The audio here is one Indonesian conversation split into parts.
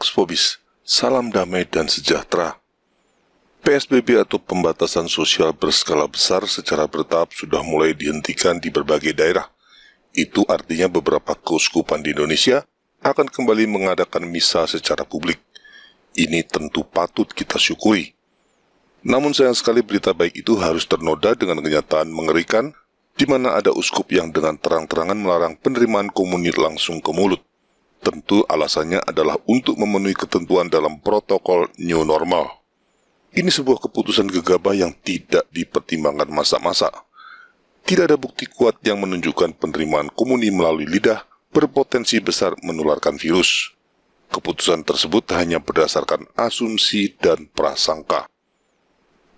Pax Vobis, salam damai dan sejahtera. PSBB atau pembatasan sosial berskala besar secara bertahap sudah mulai dihentikan di berbagai daerah. Itu artinya beberapa keuskupan di Indonesia akan kembali mengadakan misa secara publik. Ini tentu patut kita syukuri. Namun sayang sekali berita baik itu harus ternoda dengan kenyataan mengerikan, di mana ada uskup yang dengan terang-terangan melarang penerimaan komuni langsung ke mulut. Tentu alasannya adalah untuk memenuhi ketentuan dalam protokol new normal. Ini sebuah keputusan gegabah yang tidak dipertimbangkan masa-masa. Tidak ada bukti kuat yang menunjukkan penerimaan komuni melalui lidah berpotensi besar menularkan virus. Keputusan tersebut hanya berdasarkan asumsi dan prasangka.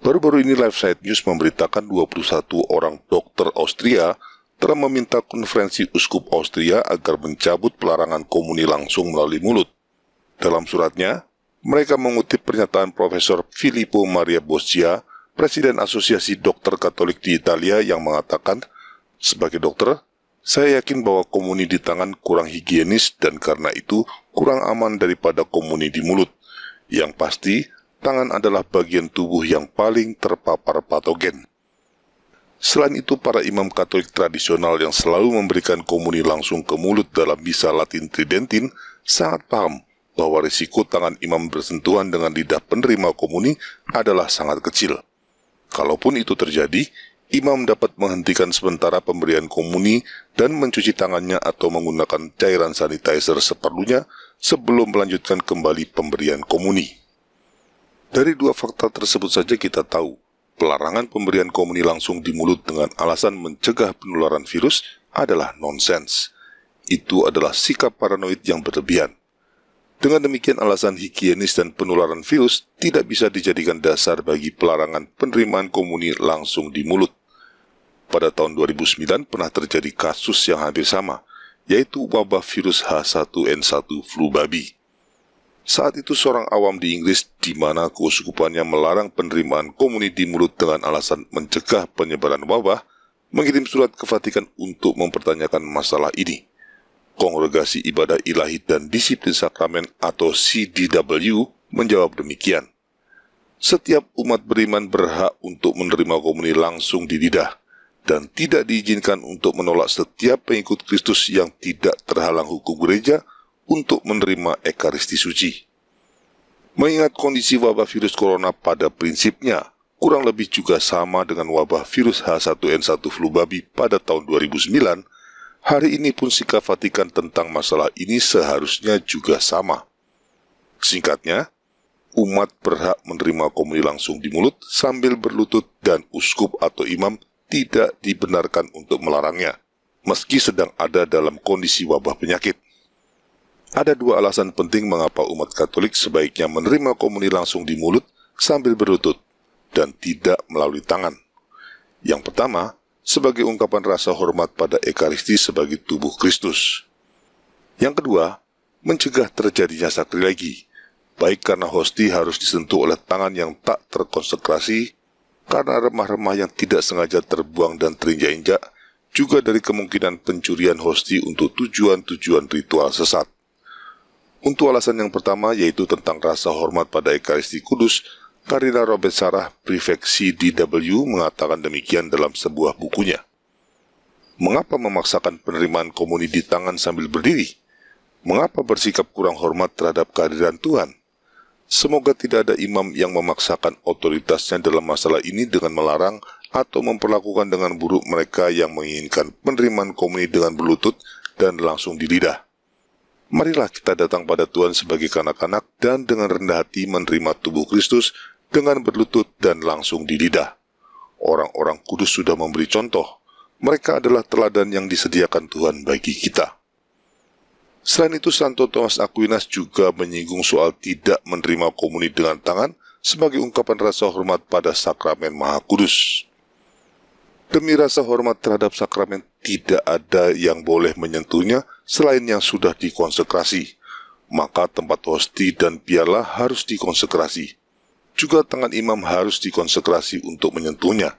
Baru-baru ini LifeSite News memberitakan 21 orang dokter Austria telah meminta konferensi uskup Austria agar mencabut pelarangan komuni langsung melalui mulut. Dalam suratnya, mereka mengutip pernyataan Profesor Filippo Maria Boscia, Presiden Asosiasi Dokter Katolik di Italia yang mengatakan, sebagai dokter, saya yakin bahwa komuni di tangan kurang higienis dan karena itu kurang aman daripada komuni di mulut. Yang pasti, tangan adalah bagian tubuh yang paling terpapar patogen. Selain itu, para imam Katolik tradisional yang selalu memberikan komuni langsung ke mulut dalam misa Latin Tridentin sangat paham bahwa risiko tangan imam bersentuhan dengan lidah penerima komuni adalah sangat kecil. Kalaupun itu terjadi, imam dapat menghentikan sementara pemberian komuni dan mencuci tangannya atau menggunakan cairan sanitizer seperlunya sebelum melanjutkan kembali pemberian komuni. Dari dua fakta tersebut saja kita tahu, pelarangan pemberian komuni langsung di mulut dengan alasan mencegah penularan virus adalah nonsens. Itu adalah sikap paranoid yang berlebihan. Dengan demikian, alasan higienis dan penularan virus tidak bisa dijadikan dasar bagi pelarangan penerimaan komuni langsung di mulut. Pada tahun 2009 pernah terjadi kasus yang hampir sama, yaitu wabah virus H1N1 flu babi. Saat itu seorang awam di Inggris di mana keuskupannya melarang penerimaan komuni di mulut dengan alasan mencegah penyebaran wabah, mengirim surat ke Vatikan untuk mempertanyakan masalah ini. Kongregasi Ibadah Ilahi dan Disiplin Sakramen atau CDW menjawab demikian. Setiap umat beriman berhak untuk menerima komuni langsung di lidah dan tidak diizinkan untuk menolak setiap pengikut Kristus yang tidak terhalang hukum gereja untuk menerima Ekaristi Suci. Mengingat kondisi wabah virus corona pada prinsipnya kurang lebih juga sama dengan wabah virus H1N1 flu babi pada tahun 2009, hari ini pun sikap Vatikan tentang masalah ini seharusnya juga sama. Singkatnya, umat berhak menerima komuni langsung di mulut sambil berlutut dan uskup atau imam tidak dibenarkan untuk melarangnya, meski sedang ada dalam kondisi wabah penyakit. Ada dua alasan penting mengapa umat Katolik sebaiknya menerima komuni langsung di mulut sambil berlutut dan tidak melalui tangan. Yang pertama, sebagai ungkapan rasa hormat pada Ekaristi sebagai tubuh Kristus. Yang kedua, mencegah terjadinya sakrilegi, baik karena hosti harus disentuh oleh tangan yang tak terkonsekrasi, karena remah-remah yang tidak sengaja terbuang dan terinjak-injak, juga dari kemungkinan pencurian hosti untuk tujuan-tujuan ritual sesat. Untuk alasan yang pertama, yaitu tentang rasa hormat pada Ekaristi Kudus, Kardinal Robert Sarah, Prefek CDW, mengatakan demikian dalam sebuah bukunya. Mengapa memaksakan penerimaan komuni di tangan sambil berdiri? Mengapa bersikap kurang hormat terhadap kehadiran Tuhan? Semoga tidak ada imam yang memaksakan otoritasnya dalam masalah ini dengan melarang atau memperlakukan dengan buruk mereka yang menginginkan penerimaan komuni dengan berlutut dan langsung di lidah. Marilah kita datang pada Tuhan sebagai kanak-kanak dan dengan rendah hati menerima tubuh Kristus dengan berlutut dan langsung di lidah. Orang-orang kudus sudah memberi contoh. Mereka adalah teladan yang disediakan Tuhan bagi kita. Selain itu, Santo Thomas Aquinas juga menyinggung soal tidak menerima komuni dengan tangan sebagai ungkapan rasa hormat pada sakramen Maha Kudus. Demi rasa hormat terhadap sakramen, tidak ada yang boleh menyentuhnya selain yang sudah dikonsekrasi. Maka tempat hosti dan piala harus dikonsekrasi. Juga tangan imam harus dikonsekrasi untuk menyentuhnya.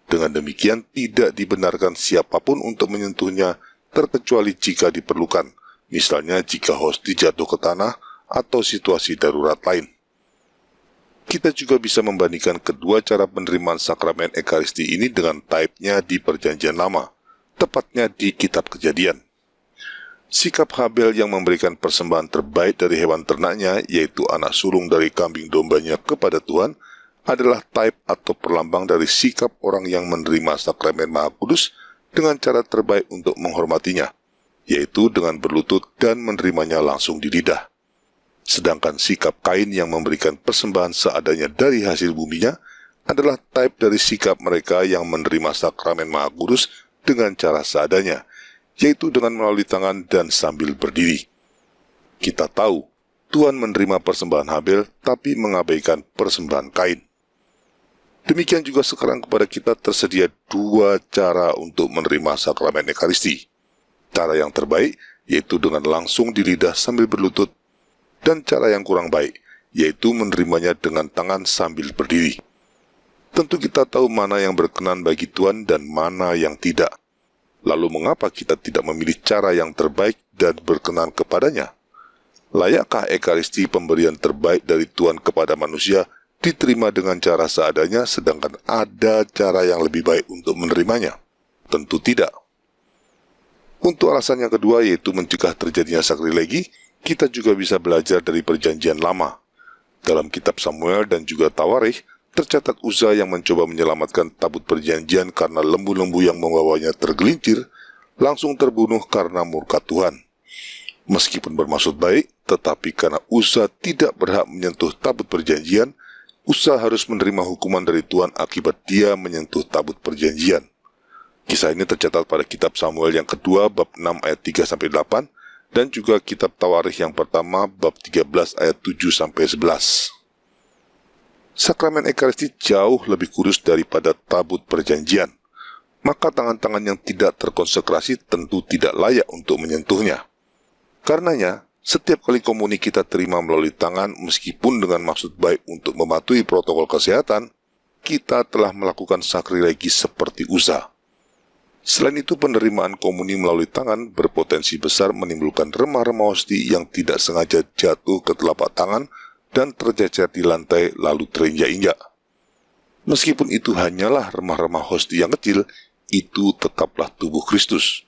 Dengan demikian, tidak dibenarkan siapapun untuk menyentuhnya, terkecuali jika diperlukan. Misalnya jika hosti jatuh ke tanah atau situasi darurat lain. Kita juga bisa membandingkan kedua cara penerimaan sakramen Ekaristi ini dengan type-nya di Perjanjian Lama, tepatnya di Kitab Kejadian. Sikap Habel yang memberikan persembahan terbaik dari hewan ternaknya, yaitu anak sulung dari kambing dombanya kepada Tuhan, adalah type atau perlambang dari sikap orang yang menerima sakramen Maha Kudus dengan cara terbaik untuk menghormatinya, yaitu dengan berlutut dan menerimanya langsung di lidah. Sedangkan sikap Kain yang memberikan persembahan seadanya dari hasil buminya adalah type dari sikap mereka yang menerima sakramen Maha Kudus dengan cara seadanya, yaitu dengan melalui tangan dan sambil berdiri. Kita tahu, Tuhan menerima persembahan Habel, tapi mengabaikan persembahan Kain. Demikian juga sekarang kepada kita tersedia dua cara untuk menerima sakramen Ekaristi. Cara yang terbaik, yaitu dengan langsung di lidah sambil berlutut, dan cara yang kurang baik, yaitu menerimanya dengan tangan sambil berdiri. Tentu kita tahu mana yang berkenan bagi Tuhan dan mana yang tidak. Lalu mengapa kita tidak memilih cara yang terbaik dan berkenan kepadanya? Layakkah Ekaristi pemberian terbaik dari Tuhan kepada manusia diterima dengan cara seadanya, sedangkan ada cara yang lebih baik untuk menerimanya? Tentu tidak. Untuk alasan yang kedua, yaitu mencegah terjadinya sakrilegi, kita juga bisa belajar dari Perjanjian Lama. Dalam kitab Samuel dan juga Tawarikh, tercatat Uza yang mencoba menyelamatkan tabut perjanjian karena lembu-lembu yang membawanya tergelincir, langsung terbunuh karena murka Tuhan. Meskipun bermaksud baik, tetapi karena Uza tidak berhak menyentuh tabut perjanjian, Uza harus menerima hukuman dari Tuhan akibat dia menyentuh tabut perjanjian. Kisah ini tercatat pada kitab Samuel yang kedua bab 6 ayat 3-8 dan juga kitab Tawarikh yang pertama bab 13 ayat 7-11. Sakramen Ekaristi jauh lebih kudus daripada tabut perjanjian, maka tangan-tangan yang tidak terkonsekrasi tentu tidak layak untuk menyentuhnya. Karenanya, setiap kali komuni kita terima melalui tangan meskipun dengan maksud baik untuk mematuhi protokol kesehatan, kita telah melakukan sakrilegi seperti Uza. Selain itu, penerimaan komuni melalui tangan berpotensi besar menimbulkan remah-remah hosti yang tidak sengaja jatuh ke telapak tangan dan tercecer di lantai lalu terinjak-injak. Meskipun itu hanyalah remah-remah hosti yang kecil, itu tetaplah tubuh Kristus.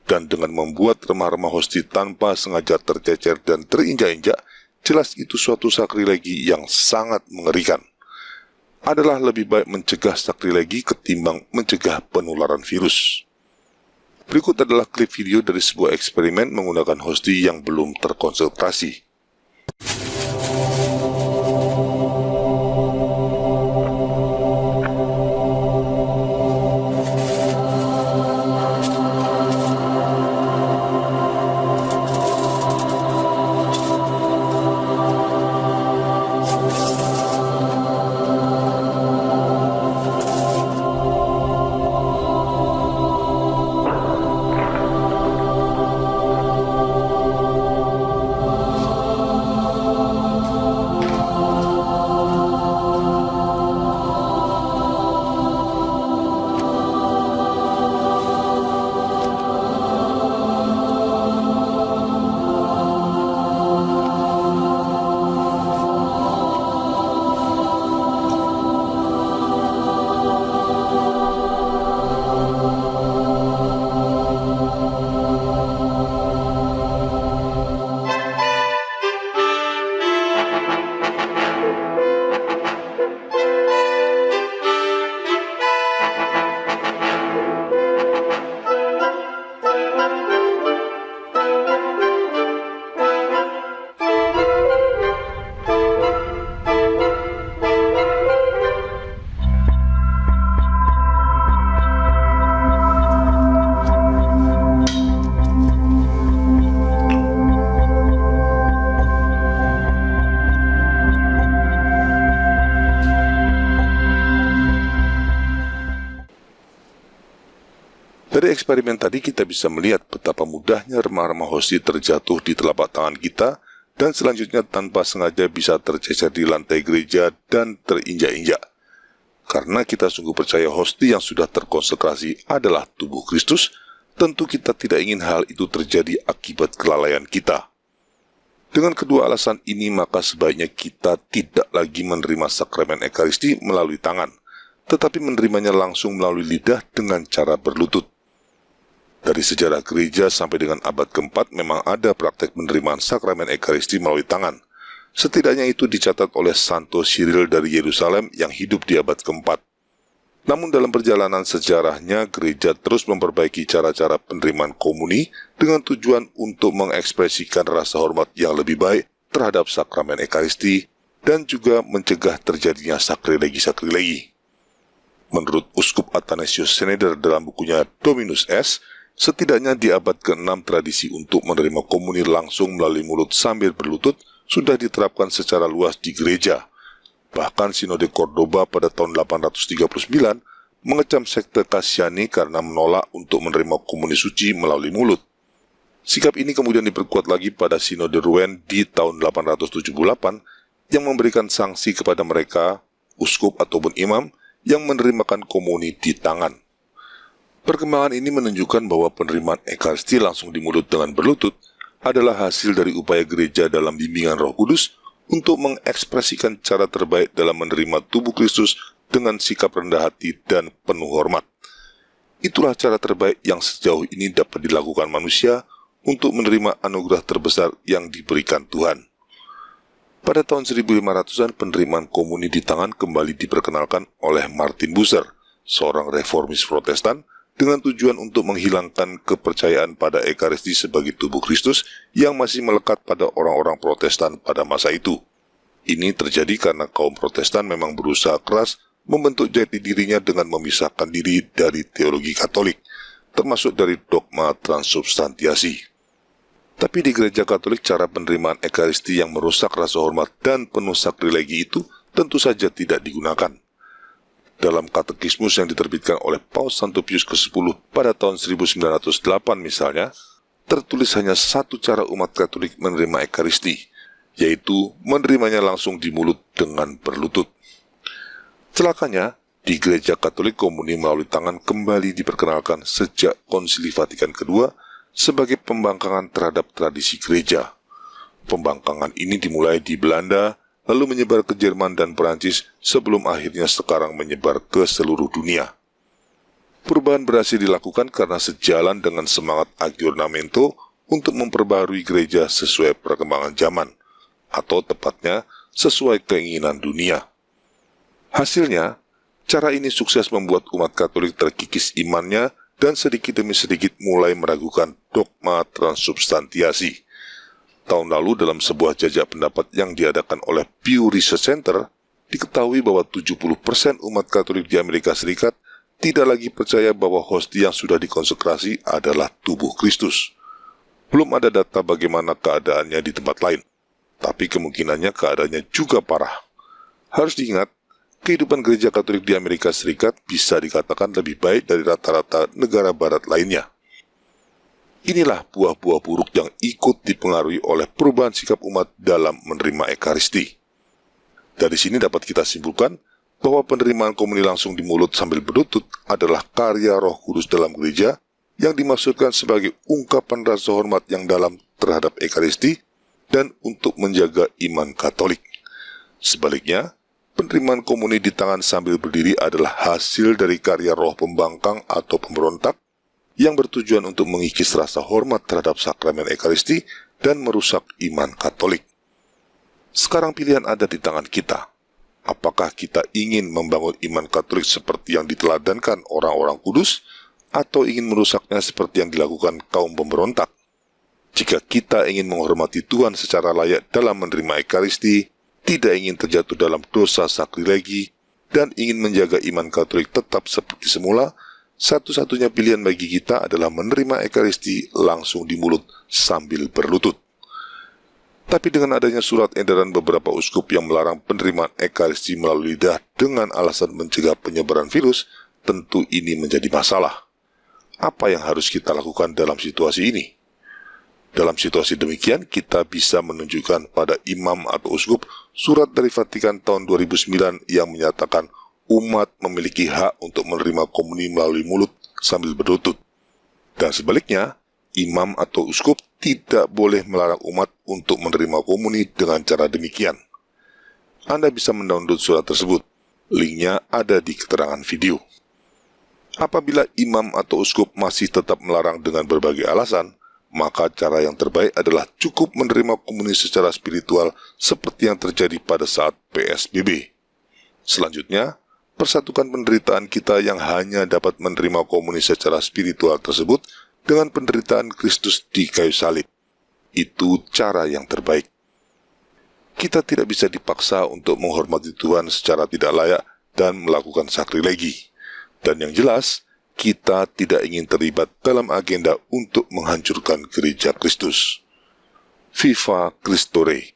Dan dengan membuat remah-remah hosti tanpa sengaja tercecer dan terinjak-injak, jelas itu suatu sakrilegi yang sangat mengerikan. Adalah lebih baik mencegah sakrilegi ketimbang mencegah penularan virus. Berikut adalah klip video dari sebuah eksperimen menggunakan hosti yang belum terkonsentrasi. Dari eksperimen tadi kita bisa melihat betapa mudahnya remah-remah hosti terjatuh di telapak tangan kita dan selanjutnya tanpa sengaja bisa tercecer di lantai gereja dan terinjak-injak. Karena kita sungguh percaya hosti yang sudah terkonsekrasi adalah tubuh Kristus, tentu kita tidak ingin hal itu terjadi akibat kelalaian kita. Dengan kedua alasan ini, maka sebaiknya kita tidak lagi menerima sakramen Ekaristi melalui tangan, tetapi menerimanya langsung melalui lidah dengan cara berlutut. Dari sejarah gereja sampai dengan abad keempat memang ada praktek penerimaan sakramen Ekaristi melalui tangan. Setidaknya itu dicatat oleh Santo Cyril dari Yerusalem yang hidup di abad keempat. Namun dalam perjalanan sejarahnya, gereja terus memperbaiki cara-cara penerimaan komuni dengan tujuan untuk mengekspresikan rasa hormat yang lebih baik terhadap sakramen Ekaristi dan juga mencegah terjadinya sakrilegi-sakrilegi. Menurut Uskup Athanasius Schneider dalam bukunya Dominus Es, setidaknya di abad ke-6 tradisi untuk menerima komuni langsung melalui mulut sambil berlutut sudah diterapkan secara luas di gereja. Bahkan Sinode Cordoba pada tahun 839 mengecam sekte Cassiani karena menolak untuk menerima komuni suci melalui mulut. Sikap ini kemudian diperkuat lagi pada Sinode Rouen di tahun 878 yang memberikan sanksi kepada mereka, uskup ataupun imam, yang menerimakan komuni di tangan. Perkembangan ini menunjukkan bahwa penerimaan Ekaristi langsung di mulut dengan berlutut adalah hasil dari upaya gereja dalam bimbingan Roh Kudus untuk mengekspresikan cara terbaik dalam menerima tubuh Kristus dengan sikap rendah hati dan penuh hormat. Itulah cara terbaik yang sejauh ini dapat dilakukan manusia untuk menerima anugerah terbesar yang diberikan Tuhan. Pada tahun 1500-an, penerimaan komuni di tangan kembali diperkenalkan oleh Martin Bucer, seorang reformis Protestan, dengan tujuan untuk menghilangkan kepercayaan pada Ekaristi sebagai tubuh Kristus yang masih melekat pada orang-orang Protestan pada masa itu. Ini terjadi karena kaum Protestan memang berusaha keras membentuk jati dirinya dengan memisahkan diri dari teologi Katolik, termasuk dari dogma transubstantiasi. Tapi di gereja Katolik, cara penerimaan Ekaristi yang merusak rasa hormat dan penuh sakrilegi itu tentu saja tidak digunakan. Dalam katekismus yang diterbitkan oleh Paus Santo Pius ke-10 pada tahun 1908 misalnya, tertulis hanya satu cara umat Katolik menerima Ekaristi, yaitu menerimanya langsung di mulut dengan berlutut. Celakanya, di gereja Katolik komuni melalui tangan kembali diperkenalkan sejak Konsili Vatikan II sebagai pembangkangan terhadap tradisi gereja. Pembangkangan ini dimulai di Belanda, lalu menyebar ke Jerman dan Perancis sebelum akhirnya sekarang menyebar ke seluruh dunia. Perubahan berhasil dilakukan karena sejalan dengan semangat Aggiornamento untuk memperbaharui gereja sesuai perkembangan zaman, atau tepatnya sesuai keinginan dunia. Hasilnya, cara ini sukses membuat umat Katolik terkikis imannya dan sedikit demi sedikit mulai meragukan dogma transubstantiasi. Tahun lalu dalam sebuah jajak pendapat yang diadakan oleh Pew Research Center, diketahui bahwa 70% umat Katolik di Amerika Serikat tidak lagi percaya bahwa hosti yang sudah dikonsekrasi adalah tubuh Kristus. Belum ada data bagaimana keadaannya di tempat lain, tapi kemungkinannya keadaannya juga parah. Harus diingat, kehidupan gereja Katolik di Amerika Serikat bisa dikatakan lebih baik dari rata-rata negara barat lainnya. Inilah buah-buah buruk yang ikut dipengaruhi oleh perubahan sikap umat dalam menerima Ekaristi. Dari sini dapat kita simpulkan bahwa penerimaan komuni langsung di mulut sambil berlutut adalah karya Roh Kudus dalam gereja yang dimaksudkan sebagai ungkapan rasa hormat yang dalam terhadap Ekaristi dan untuk menjaga iman Katolik. Sebaliknya, penerimaan komuni di tangan sambil berdiri adalah hasil dari karya roh pembangkang atau pemberontak yang bertujuan untuk mengikis rasa hormat terhadap sakramen Ekaristi dan merusak iman Katolik. Sekarang pilihan ada di tangan kita. Apakah kita ingin membangun iman Katolik seperti yang diteladankan orang-orang kudus, atau ingin merusaknya seperti yang dilakukan kaum pemberontak? Jika kita ingin menghormati Tuhan secara layak dalam menerima Ekaristi, tidak ingin terjatuh dalam dosa sakrilegi, dan ingin menjaga iman Katolik tetap seperti semula, satu-satunya pilihan bagi kita adalah menerima Ekaristi langsung di mulut sambil berlutut. Tapi dengan adanya surat edaran beberapa uskup yang melarang penerimaan Ekaristi melalui lidah dengan alasan mencegah penyebaran virus, tentu ini menjadi masalah. Apa yang harus kita lakukan dalam situasi ini? Dalam situasi demikian, kita bisa menunjukkan pada imam atau uskup surat dari Vatikan tahun 2009 yang menyatakan umat memiliki hak untuk menerima komuni melalui mulut sambil berlutut. Dan sebaliknya, imam atau uskup tidak boleh melarang umat untuk menerima komuni dengan cara demikian. Anda bisa mendownload surat tersebut. Linknya ada di keterangan video. Apabila imam atau uskup masih tetap melarang dengan berbagai alasan, maka cara yang terbaik adalah cukup menerima komuni secara spiritual seperti yang terjadi pada saat PSBB. Selanjutnya, persatukan penderitaan kita yang hanya dapat menerima komuni secara spiritual tersebut dengan penderitaan Kristus di kayu salib. Itu cara yang terbaik. Kita tidak bisa dipaksa untuk menghormati Tuhan secara tidak layak dan melakukan sakrilegi. Dan yang jelas, kita tidak ingin terlibat dalam agenda untuk menghancurkan gereja Kristus. Viva Christore.